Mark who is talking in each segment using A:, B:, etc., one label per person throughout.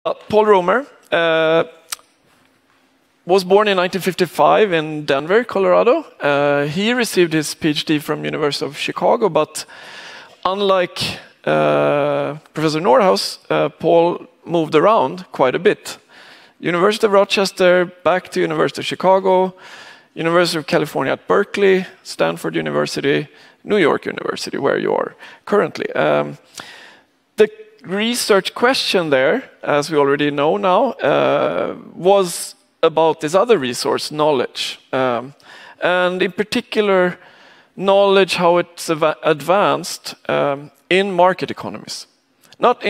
A: Paul Romer was born in 1955 in Denver, Colorado. He received his PhD from University of Chicago, but unlike Professor Norhaus, Paul moved around quite a bit. University of Rochester, back to University of Chicago, University of California at Berkeley, Stanford University, New York University, where you are currently. The research question there, as we already know now, was about this other resource, knowledge. And in particular, knowledge, how it's advanced in market economies. Not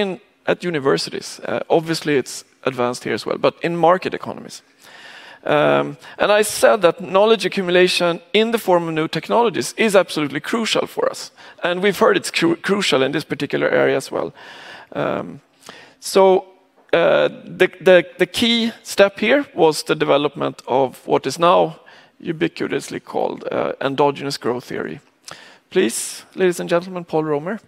A: at universities. Obviously, it's advanced here as well, but in market economies. And I said that knowledge accumulation in the form of new technologies is absolutely crucial for us. And we've heard it's crucial in this particular area as well. The key step here was the development of what is now ubiquitously called endogenous growth theory. Please, ladies and gentlemen, Paul Romer.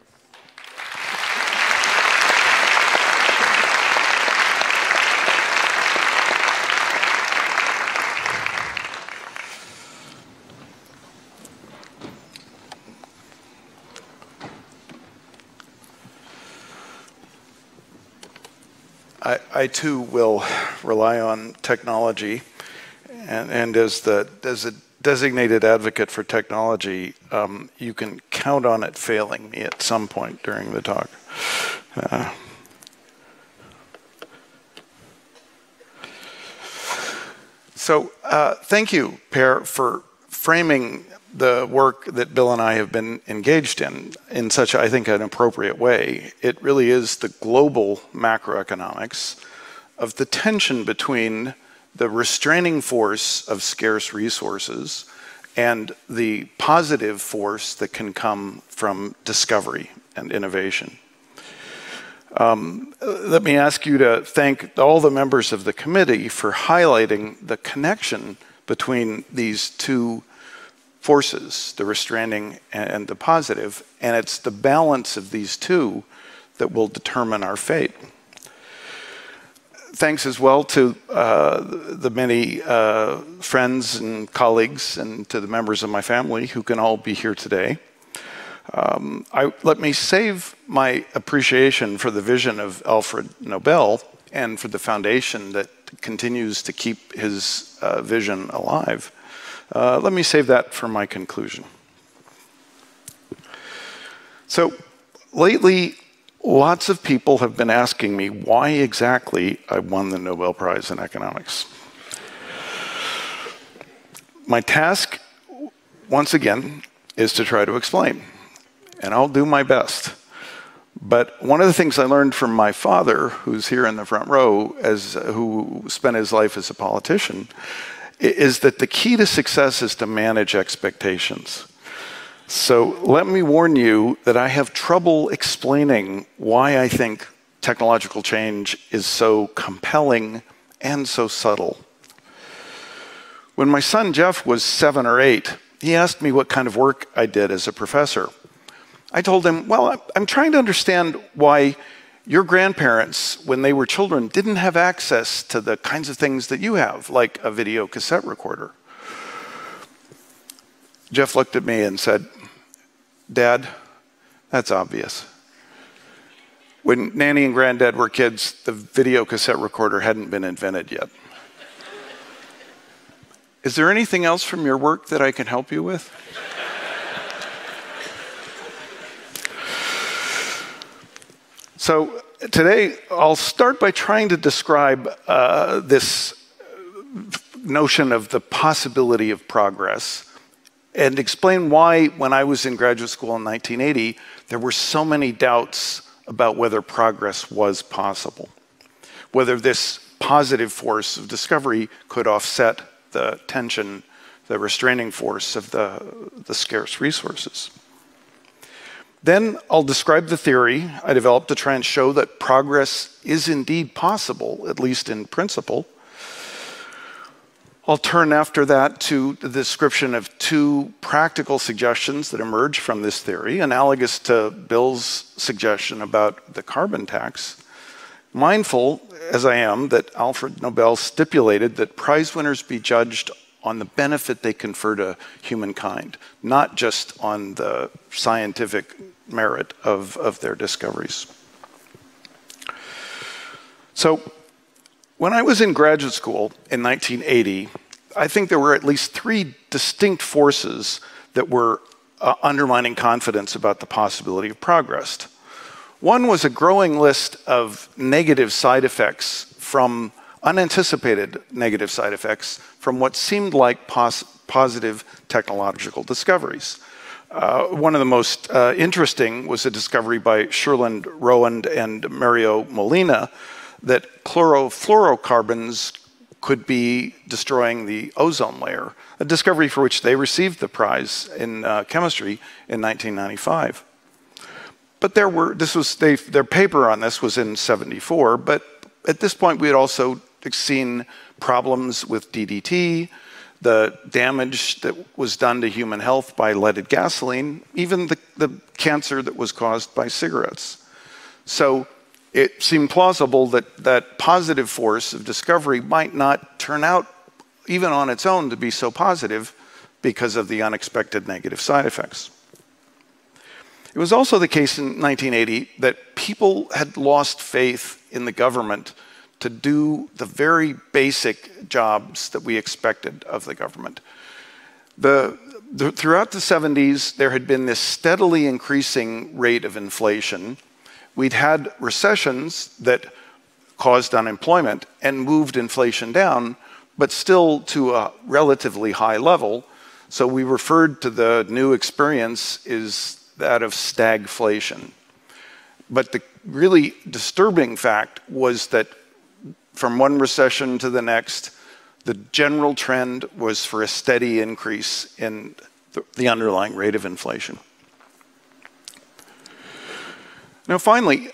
B: I too will rely on technology, and as a designated advocate for technology, you can count on it failing me at some point during the talk. Thank you, Per, for framing the work that Bill and I have been engaged in such, I think, an appropriate way. It really is the global macroeconomics of the tension between the restraining force of scarce resources and the positive force that can come from discovery and innovation. Let me ask you to thank all the members of the committee for highlighting the connection between these two forces, the restraining and the positive, and it's the balance of these two that will determine our fate. Thanks as well to the many friends and colleagues and to the members of my family who can all be here today. Let me save my appreciation for the vision of Alfred Nobel and for the foundation that continues to keep his vision alive. Let me save that for my conclusion. So lately, lots of people have been asking me why exactly I won the Nobel Prize in Economics. My task, once again, is to try to explain, and I'll do my best. But one of the things I learned from my father, who's here in the front row, who spent his life as a politician, is that the key to success is to manage expectations. So let me warn you that I have trouble explaining why I think technological change is so compelling and so subtle. When my son Jeff was 7 or 8, he asked me what kind of work I did as a professor. I told him, well, I'm trying to understand why your grandparents, when they were children, didn't have access to the kinds of things that you have, like a video cassette recorder. Jeff looked at me and said, Dad, that's obvious. When Nanny and Granddad were kids, the video cassette recorder hadn't been invented yet. Is there anything else from your work that I can help you with? So today, I'll start by trying to describe this notion of the possibility of progress and explain why, when I was in graduate school in 1980, there were so many doubts about whether progress was possible, whether this positive force of discovery could offset the tension, the restraining force of the scarce resources. Then I'll describe the theory I developed to try and show that progress is indeed possible, at least in principle. I'll turn after that to the description of two practical suggestions that emerge from this theory, analogous to Bill's suggestion about the carbon tax. mindful, as I am, that Alfred Nobel stipulated that prize winners be judged on the benefit they confer to humankind, not just on the scientific merit of their discoveries. So, when I was in graduate school in 1980, I think there were at least 3 distinct forces that were undermining confidence about the possibility of progress. One was a growing list of negative side effects from unanticipated negative side effects from what seemed like positive technological discoveries. One of the most interesting was a discovery by Sherland Rowand and Mario Molina that chlorofluorocarbons could be destroying the ozone layer, a discovery for which they received the prize in chemistry in 1995. But their paper on this was in '74, but at this point we had also seen problems with DDT, the damage that was done to human health by leaded gasoline, even the cancer that was caused by cigarettes. So it seemed plausible that that positive force of discovery might not turn out, even on its own, to be so positive because of the unexpected negative side effects. It was also the case in 1980 that people had lost faith in the government to do the very basic jobs that we expected of the government. Throughout the 70s, there had been this steadily increasing rate of inflation. We'd had recessions that caused unemployment and moved inflation down, but still to a relatively high level. So we referred to the new experience as that of stagflation. But the really disturbing fact was that from one recession to the next, the general trend was for a steady increase in the underlying rate of inflation. Now, finally,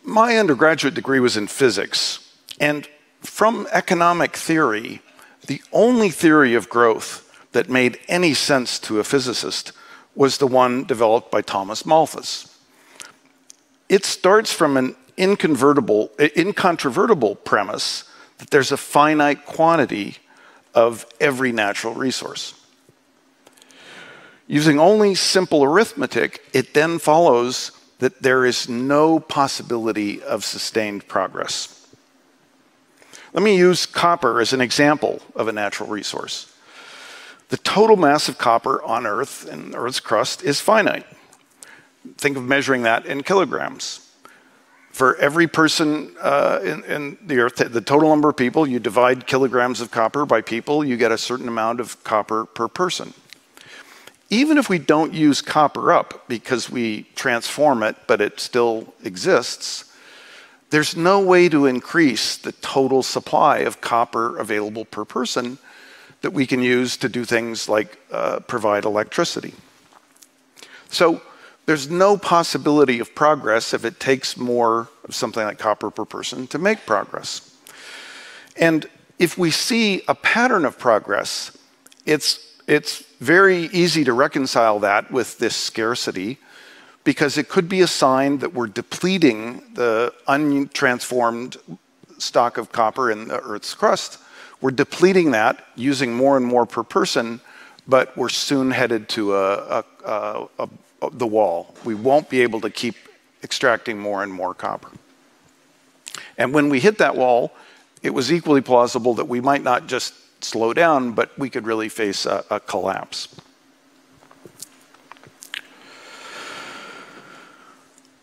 B: my undergraduate degree was in physics, and from economic theory, the only theory of growth that made any sense to a physicist was the one developed by Thomas Malthus. It starts from an incontrovertible premise that there's a finite quantity of every natural resource. Using only simple arithmetic, it then follows that there is no possibility of sustained progress. Let me use copper as an example of a natural resource. The total mass of copper on Earth and Earth's crust is finite. Think of measuring that in kilograms. For every person in the Earth, the total number of people, you divide kilograms of copper by people, you get a certain amount of copper per person. Even if we don't use copper up because we transform it, but it still exists, there's no way to increase the total supply of copper available per person that we can use to do things like provide electricity. So there's no possibility of progress if it takes more of something like copper per person to make progress. And if we see a pattern of progress, it's very easy to reconcile that with this scarcity, because it could be a sign that we're depleting the untransformed stock of copper in the Earth's crust. We're depleting that, using more and more per person, but we're soon headed to the wall. We won't be able to keep extracting more and more copper. And when we hit that wall, it was equally plausible that we might not just slow down, but we could really face a collapse.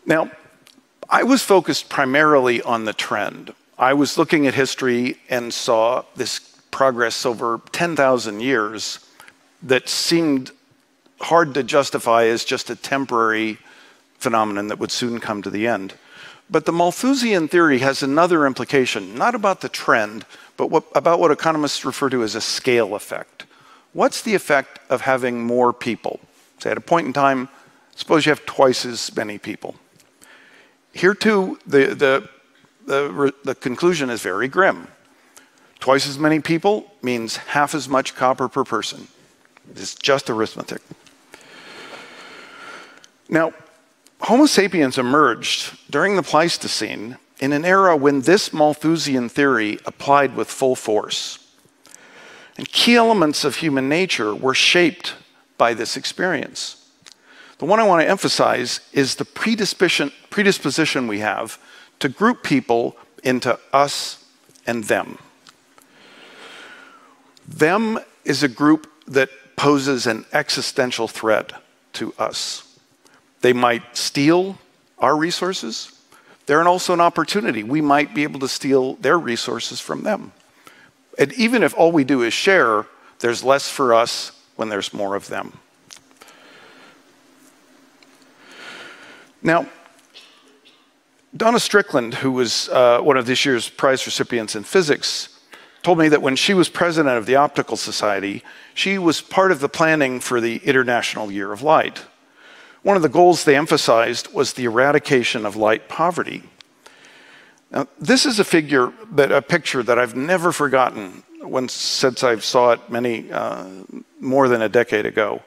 B: Now, I was focused primarily on the trend. I was looking at history and saw this progress over 10,000 years that seemed hard to justify as just a temporary phenomenon that would soon come to the end. But the Malthusian theory has another implication, not about the trend, but about what economists refer to as a scale effect. What's the effect of having more people? Say at a point in time, suppose you have twice as many people. Here too, the conclusion is very grim. Twice as many people means half as much copper per person. It's just arithmetic. Now, Homo sapiens emerged during the Pleistocene in an era when this Malthusian theory applied with full force. And key elements of human nature were shaped by this experience. The one I want to emphasize is the predisposition we have to group people into us and them. Them is a group that poses an existential threat to us. They might steal our resources. They're also an opportunity. We might be able to steal their resources from them. And even if all we do is share, there's less for us when there's more of them. Now, Donna Strickland, who was one of this year's prize recipients in physics, told me that when she was president of the Optical Society, she was part of the planning for the International Year of Light. One of the goals they emphasized was the eradication of light poverty. Now, this is a picture that I've never forgotten since I saw it more than a decade ago.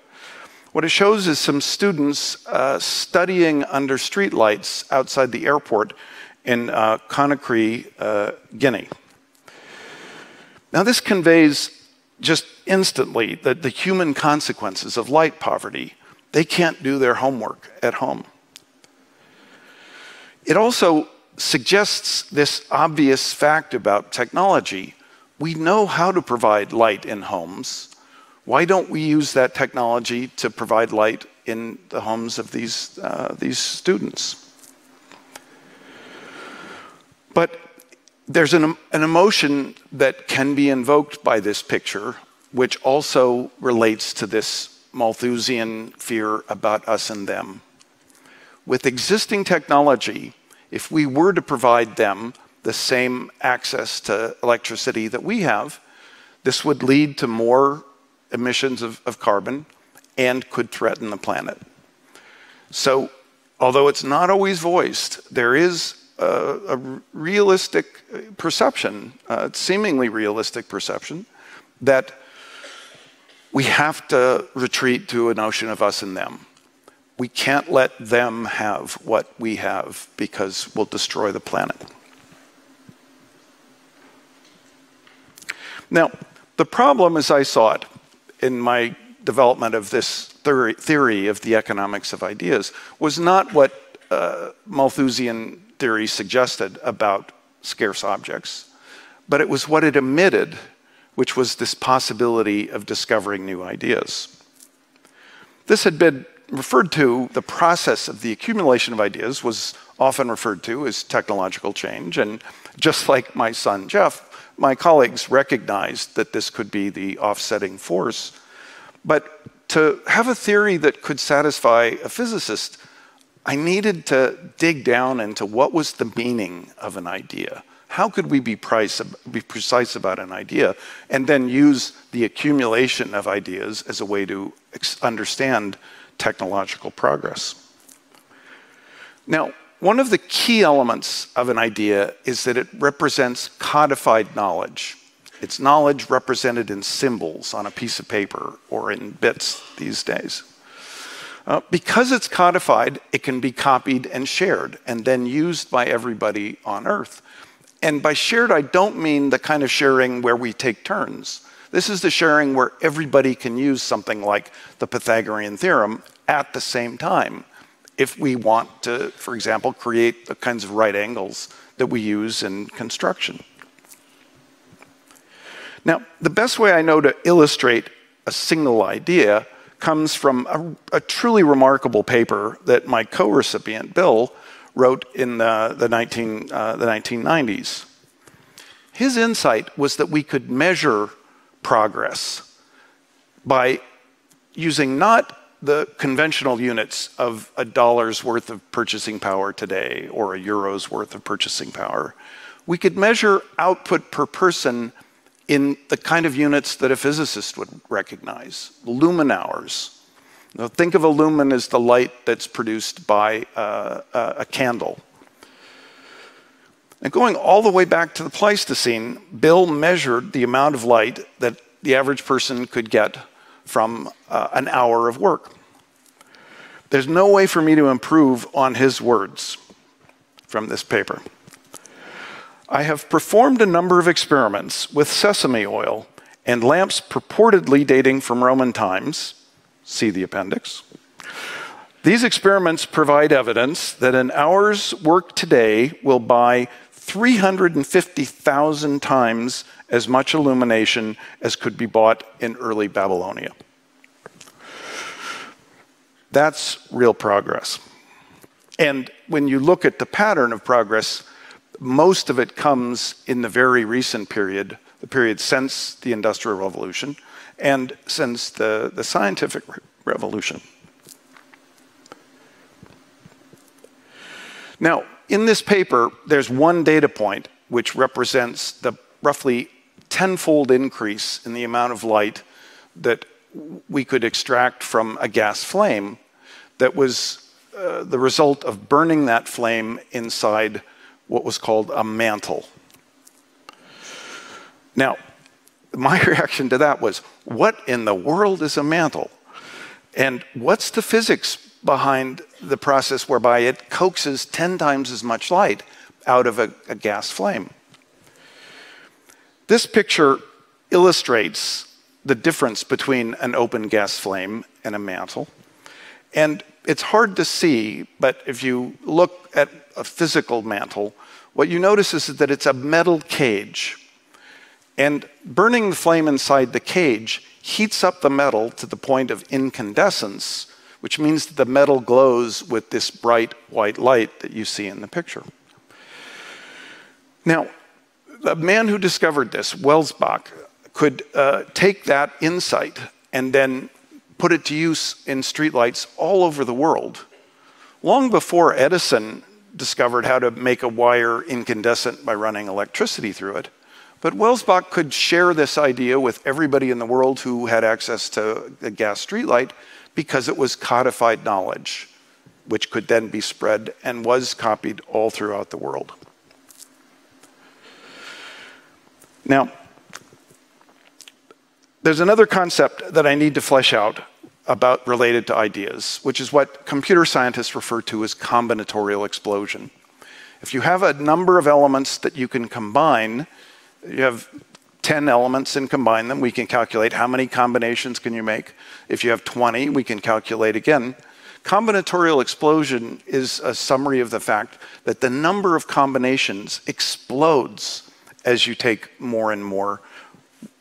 B: What it shows is some students studying under streetlights outside the airport in Conakry, Guinea. Now, this conveys just instantly the human consequences of light poverty. They can't do their homework at home. It also suggests this obvious fact about technology. We know how to provide light in homes. Why don't we use that technology to provide light in the homes of these students? But there's an emotion that can be invoked by this picture, which also relates to this Malthusian fear about us and them. With existing technology, if we were to provide them the same access to electricity that we have, this would lead to more emissions of carbon and could threaten the planet. So, although it's not always voiced, there is a realistic perception, seemingly realistic perception, that we have to retreat to a notion of us and them. We can't let them have what we have because we'll destroy the planet. Now, the problem as I saw it in my development of this theory of the economics of ideas was not what Malthusian theory suggested about scarce objects, but it was what it omitted, which was this possibility of discovering new ideas. This had been referred to, the process of the accumulation of ideas was often referred to as technological change, and just like my son Jeff, my colleagues recognized that this could be the offsetting force. But to have a theory that could satisfy a physicist, I needed to dig down into what was the meaning of an idea. How could we be precise about an idea and then use the accumulation of ideas as a way to understand technological progress? Now, one of the key elements of an idea is that it represents codified knowledge. It's knowledge represented in symbols on a piece of paper or in bits these days. Because it's codified, it can be copied and shared and then used by everybody on Earth. And by shared, I don't mean the kind of sharing where we take turns. This is the sharing where everybody can use something like the Pythagorean theorem at the same time, if we want to, for example, create the kinds of right angles that we use in construction. Now, the best way I know to illustrate a single idea comes from a truly remarkable paper that my co-recipient, Bill, wrote in the 1990s. His insight was that we could measure progress by using not the conventional units of $1's worth of purchasing power today or €1's worth of purchasing power. We could measure output per person in the kind of units that a physicist would recognize, lumen hours. Now, think of a lumen as the light that's produced by a candle. And going all the way back to the Pleistocene, Bill measured the amount of light that the average person could get from an hour of work. There's no way for me to improve on his words from this paper. I have performed a number of experiments with sesame oil and lamps purportedly dating from Roman times. See the appendix. These experiments provide evidence that an hour's work today will buy 350,000 times as much illumination as could be bought in early Babylonia. That's real progress. And when you look at the pattern of progress, most of it comes in the very recent period, the period since the Industrial Revolution and since the scientific revolution. Now, in this paper, there's one data point which represents the roughly tenfold increase in the amount of light that we could extract from a gas flame that was the result of burning that flame inside what was called a mantle. Now, my reaction to that was, what in the world is a mantle? And what's the physics behind the process whereby it coaxes 10 times as much light out of a gas flame? This picture illustrates the difference between an open gas flame and a mantle. And it's hard to see, but if you look at a physical mantle, what you notice is that it's a metal cage. And burning the flame inside the cage heats up the metal to the point of incandescence, which means that the metal glows with this bright white light that you see in the picture. Now, the man who discovered this, Welsbach, could take that insight and then put it to use in streetlights all over the world, long before Edison discovered how to make a wire incandescent by running electricity through it. But Welsbach could share this idea with everybody in the world who had access to a gas streetlight because it was codified knowledge, which could then be spread and was copied all throughout the world. Now, there's another concept that I need to flesh out about related to ideas, which is what computer scientists refer to as combinatorial explosion. If you have a number of elements that you can combine, you have 10 elements and combine them, we can calculate how many combinations can you make. If you have 20, we can calculate again. Combinatorial explosion is a summary of the fact that the number of combinations explodes as you take more and more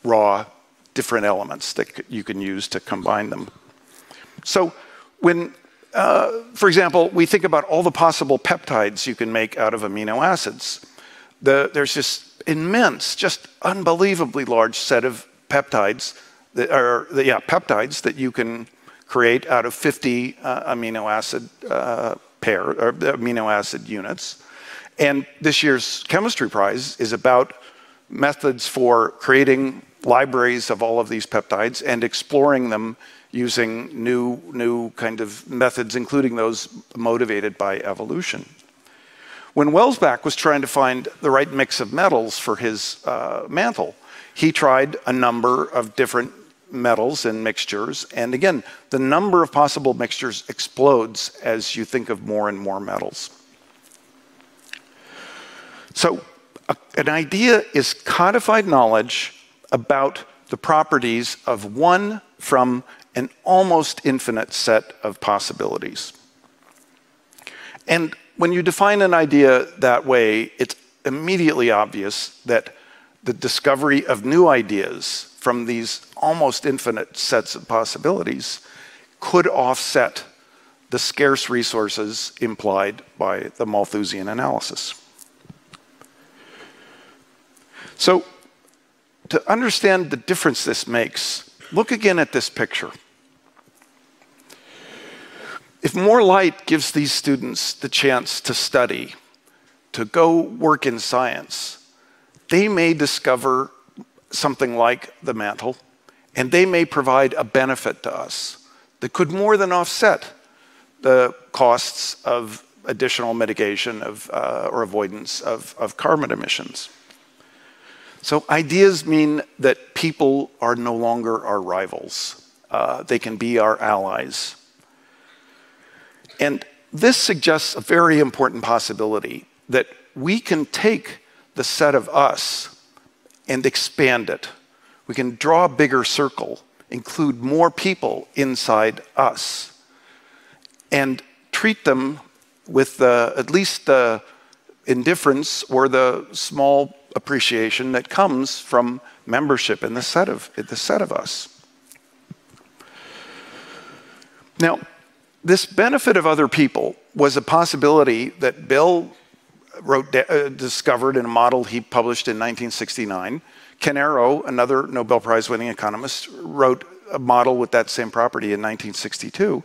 B: raw different elements that you can use to combine them. So when, for example, we think about all the possible peptides you can make out of amino acids, there's this immense, just unbelievably large set of peptides that are, peptides that you can create out of 50 amino acid or amino acid units. And this year's chemistry prize is about methods for creating libraries of all of these peptides and exploring them using new kind of methods, including those motivated by evolution. When Welsbach was trying to find the right mix of metals for his mantle, he tried a number of different metals and mixtures. And again, the number of possible mixtures explodes as you think of more and more metals. So an idea is codified knowledge about the properties of one from an almost infinite set of possibilities. And when you define an idea that way, it's immediately obvious that the discovery of new ideas from these almost infinite sets of possibilities could offset the scarce resources implied by the Malthusian analysis. So, to understand the difference this makes, look again at this picture. If more light gives these students the chance to study, to go work in science, they may discover something like the mantle, and they may provide a benefit to us that could more than offset the costs of additional mitigation of, or avoidance of carbon emissions. So ideas mean that people are no longer our rivals. They can be our allies. And this suggests a very important possibility that we can take the set of us and expand it. We can draw a bigger circle, include more people inside us, and treat them with at least the indifference or the small appreciation that comes from membership in the set of us. Now, this benefit of other people was a possibility that Bill discovered in a model he published in 1969. Ken Arrow, another Nobel Prize-winning economist, wrote a model with that same property in 1962.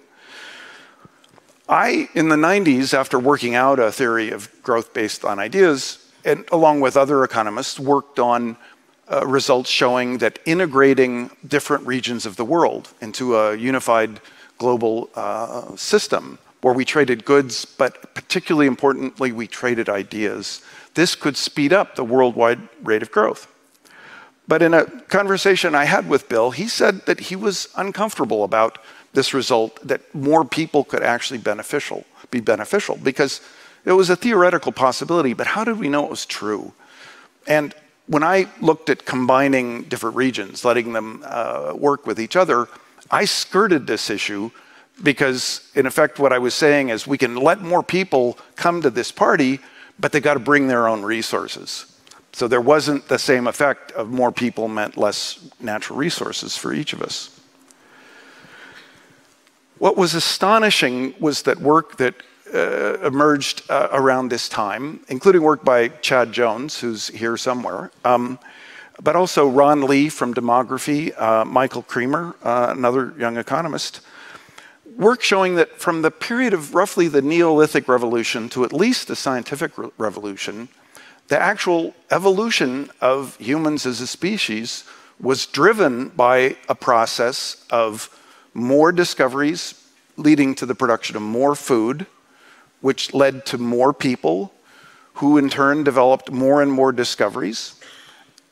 B: In the 90s, after working out a theory of growth based on ideas, and along with other economists, worked on results showing that integrating different regions of the world into a unified global system where we traded goods, but particularly importantly, we traded ideas, this could speed up the worldwide rate of growth. But in a conversation I had with Bill, he said that he was uncomfortable about this result, that more people could actually be beneficial, because it was a theoretical possibility, but how did we know it was true? And when I looked at combining different regions, letting them work with each other, I skirted this issue because, in effect, what I was saying is we can let more people come to this party, but they got to bring their own resources. So there wasn't the same effect of more people meant less natural resources for each of us. What was astonishing was that work that emerged around this time, including work by Chad Jones, who's here somewhere, but also Ron Lee from demography, Michael Kremer, another young economist, work showing that from the period of roughly the Neolithic Revolution to at least the Scientific Revolution, the actual evolution of humans as a species was driven by a process of more discoveries leading to the production of more food, which led to more people who in turn developed more and more discoveries.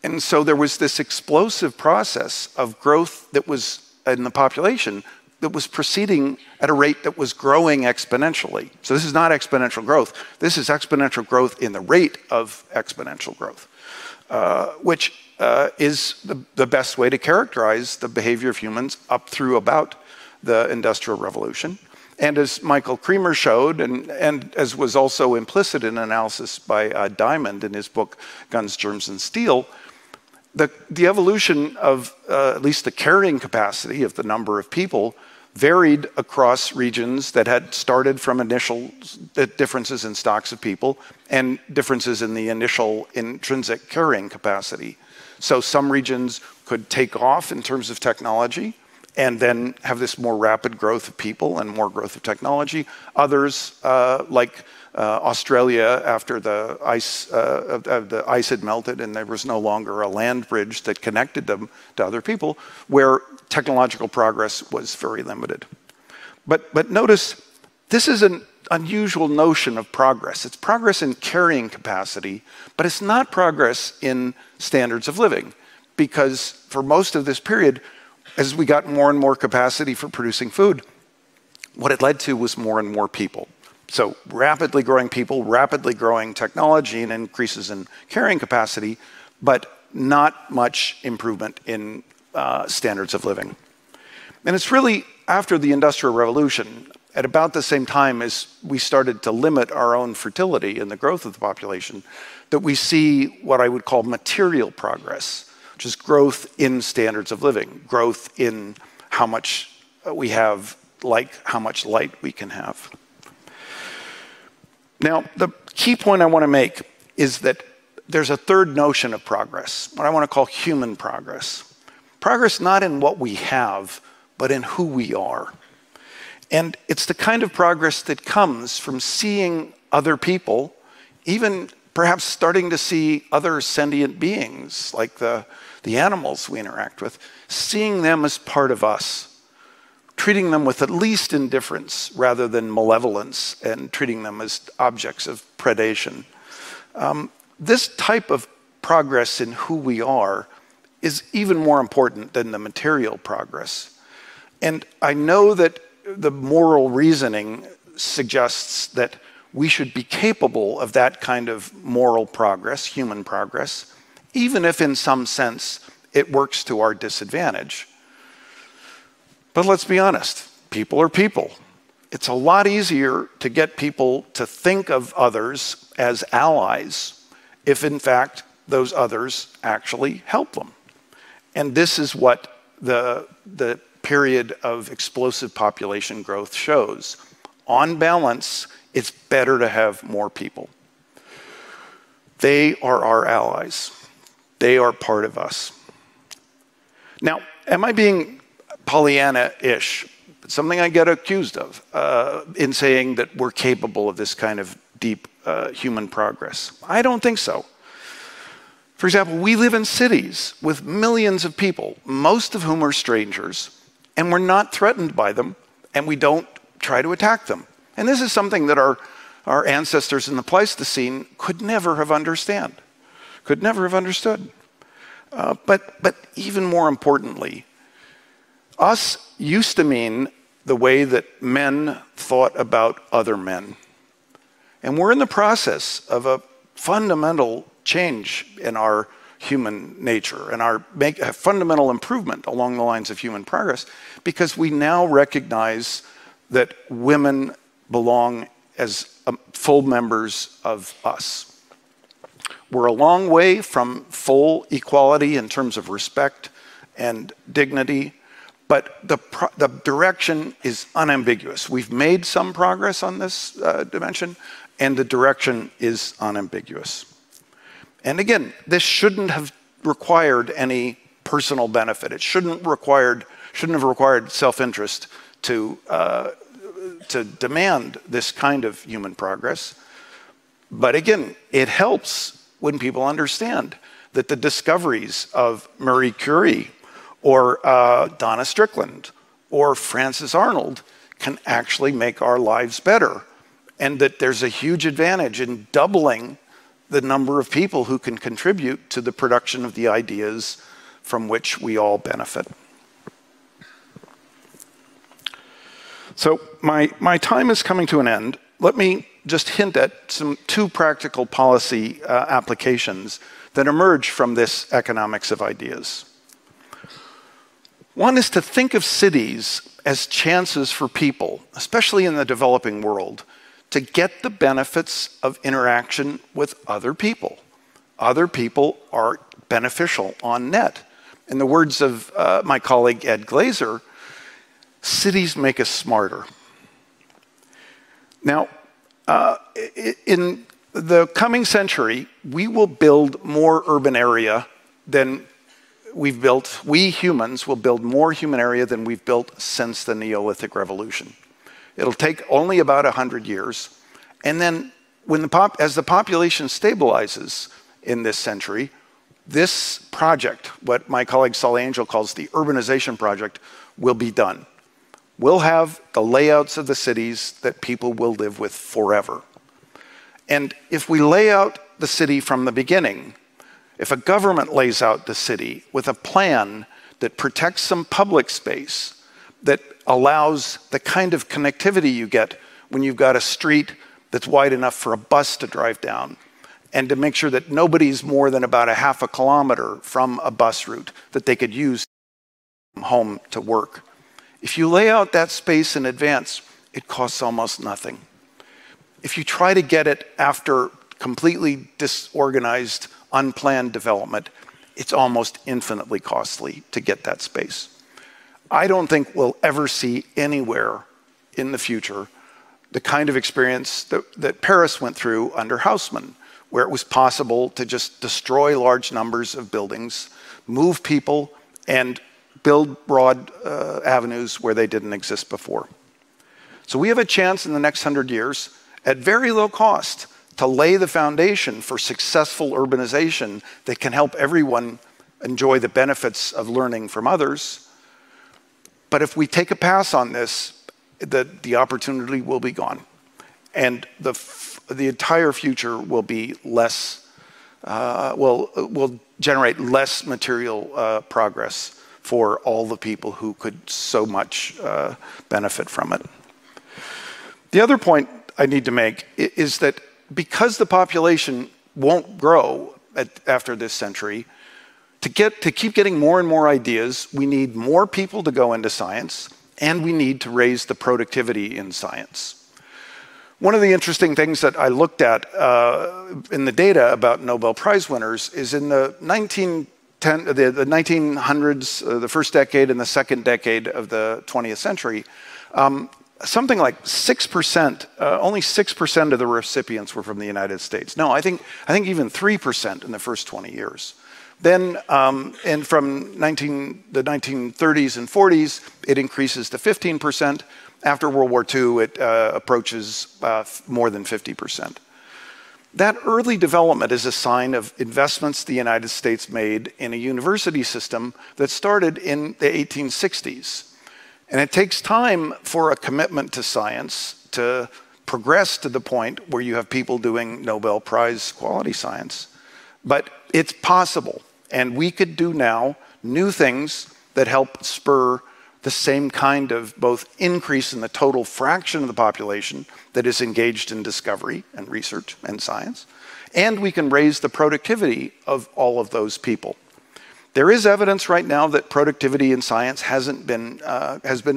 B: And so there was this explosive process of growth that was in the population that was proceeding at a rate that was growing exponentially. So this is not exponential growth. This is exponential growth in the rate of exponential growth, which is the best way to characterize the behavior of humans up through about the Industrial Revolution. And as Michael Kremer showed, and as was also implicit in analysis by Diamond in his book, Guns, Germs, and Steel, the evolution of at least the carrying capacity of the number of people varied across regions that had started from initial differences in stocks of people and differences in the initial intrinsic carrying capacity. So some regions could take off in terms of technology and then have this more rapid growth of people and more growth of technology. Others, like Australia, after the ice had melted and there was no longer a land bridge that connected them to other people, where technological progress was very limited. But notice, this is an unusual notion of progress. It's progress in carrying capacity, but it's not progress in standards of living, because for most of this period, as we got more and more capacity for producing food, what it led to was more and more people. So rapidly growing people, rapidly growing technology, and increases in carrying capacity, but not much improvement in standards of living. And it's really after the Industrial Revolution, at about the same time as we started to limit our own fertility and the growth of the population, that we see what I would call material progress, which is growth in standards of living, growth in how much we have, like how much light we can have. Now, the key point I want to make is that there's a third notion of progress, what I want to call human progress. Progress not in what we have, but in who we are. And it's the kind of progress that comes from seeing other people, even perhaps starting to see other sentient beings, like the animals we interact with, seeing them as part of us, treating them with at least indifference rather than malevolence, and treating them as objects of predation. This type of progress in who we are is even more important than the material progress. And I know that the moral reasoning suggests that we should be capable of that kind of moral progress, human progress, even if in some sense it works to our disadvantage. But let's be honest, people are people. It's a lot easier to get people to think of others as allies if, in fact, those others actually help them. And this is what the period of explosive population growth shows. On balance, it's better to have more people. They are our allies. They are part of us. Now, am I being Pollyanna-ish? Something I get accused of in saying that we're capable of this kind of deep human progress. I don't think so. For example, we live in cities with millions of people, most of whom are strangers, and we're not threatened by them, and we don't try to attack them. And this is something that our ancestors in the Pleistocene could never have understood. But even more importantly, us used to mean the way that men thought about other men. And we're in the process of a fundamental change in our human nature and make a fundamental improvement along the lines of human progress, because we now recognize that women belong as full members of us. We're a long way from full equality in terms of respect and dignity, but the direction is unambiguous. We've made some progress on this dimension, and the direction is unambiguous. And again, this shouldn't have required any personal benefit. It shouldn't have required self-interest to demand this kind of human progress. But again, it helps when people understand that the discoveries of Marie Curie or Donna Strickland or Frances Arnold can actually make our lives better, and that there's a huge advantage in doubling the number of people who can contribute to the production of the ideas from which we all benefit. So my time is coming to an end. Let me just hint at two practical policy applications that emerge from this economics of ideas. One is to think of cities as chances for people, especially in the developing world, to get the benefits of interaction with other people. Other people are beneficial on net. In the words of my colleague Ed Glazer, cities make us smarter. Now, in the coming century, we will build more urban area than we've built. We humans will build more human area than we've built since the Neolithic Revolution. It'll take only about 100 years. And then as the population stabilizes in this century, this project, what my colleague Saul Angel calls the urbanization project, will be done. We'll have the layouts of the cities that people will live with forever. And if we lay out the city from the beginning, if a government lays out the city with a plan that protects some public space, that allows the kind of connectivity you get when you've got a street that's wide enough for a bus to drive down, and to make sure that nobody's more than about a half a kilometer from a bus route that they could use from home to work. If you lay out that space in advance, it costs almost nothing. If you try to get it after completely disorganized, unplanned development, it's almost infinitely costly to get that space. I don't think we'll ever see anywhere in the future the kind of experience that Paris went through under Haussmann, where it was possible to just destroy large numbers of buildings, move people, and build broad avenues where they didn't exist before. So we have a chance in the next 100 years, at very low cost, to lay the foundation for successful urbanization that can help everyone enjoy the benefits of learning from others. But if we take a pass on this, the opportunity will be gone. And the entire future will be less, will generate less material progress for all the people who could so much benefit from it. The other point I need to make is that because the population won't grow after this century, to keep getting more and more ideas, we need more people to go into science, and we need to raise the productivity in science. One of the interesting things that I looked at in the data about Nobel Prize winners is in the 1900s, the first decade and the second decade of the 20th century, something like 6%, only 6% of the recipients were from the United States. No, I think even 3% in the first 20 years. Then, and from the 1930s and 40s, it increases to 15%. After World War II, it approaches more than 50%. That early development is a sign of investments the United States made in a university system that started in the 1860s. And it takes time for a commitment to science to progress to the point where you have people doing Nobel Prize quality science. But it's possible. And we could do now new things that help spur the same kind of both increase in the total fraction of the population that is engaged in discovery and research and science, and we can raise the productivity of all of those people. There is evidence right now that productivity in science has been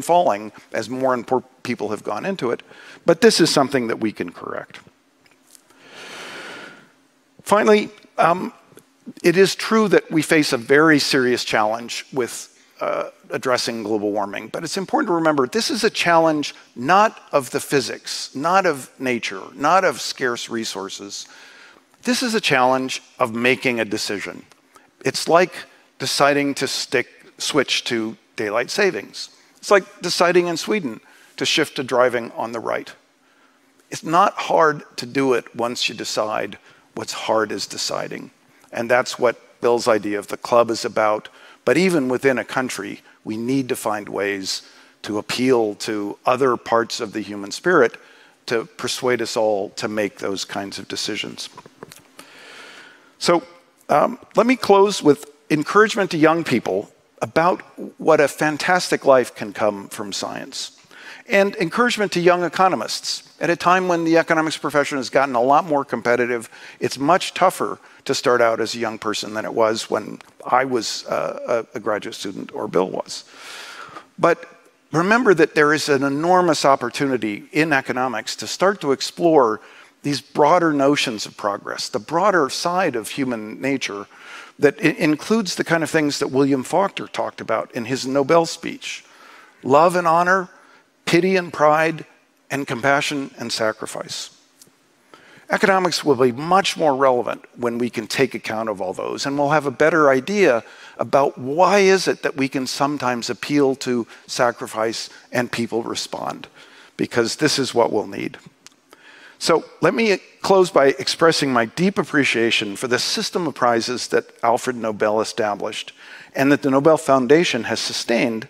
B: falling as more and more people have gone into it, but this is something that we can correct. Finally, it is true that we face a very serious challenge with addressing global warming, but it's important to remember this is a challenge not of the physics, not of nature, not of scarce resources. This is a challenge of making a decision. It's like deciding to switch to daylight savings. It's like deciding in Sweden to shift to driving on the right. It's not hard to do it once you decide. What's hard is deciding. And that's what Bill's idea of the club is about. But even within a country, we need to find ways to appeal to other parts of the human spirit to persuade us all to make those kinds of decisions. So let me close with encouragement to young people about what a fantastic life can come from science. And encouragement to young economists. At a time when the economics profession has gotten a lot more competitive, it's much tougher to start out as a young person than it was when I was a graduate student or Bill was. But remember that there is an enormous opportunity in economics to start to explore these broader notions of progress, the broader side of human nature that includes the kind of things that William Faulkner talked about in his Nobel speech. Love and honor, pity and pride, and compassion and sacrifice. Economics will be much more relevant when we can take account of all those, and we'll have a better idea about why is it that we can sometimes appeal to sacrifice and people respond, because this is what we'll need. So let me close by expressing my deep appreciation for the system of prizes that Alfred Nobel established and that the Nobel Foundation has sustained,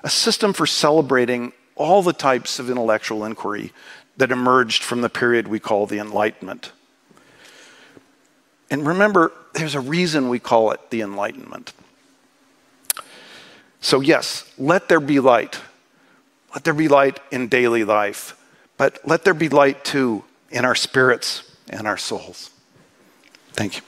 B: a system for celebrating all the types of intellectual inquiry that emerged from the period we call the Enlightenment. And remember, there's a reason we call it the Enlightenment. So yes, let there be light. Let there be light in daily life. But let there be light too in our spirits and our souls. Thank you.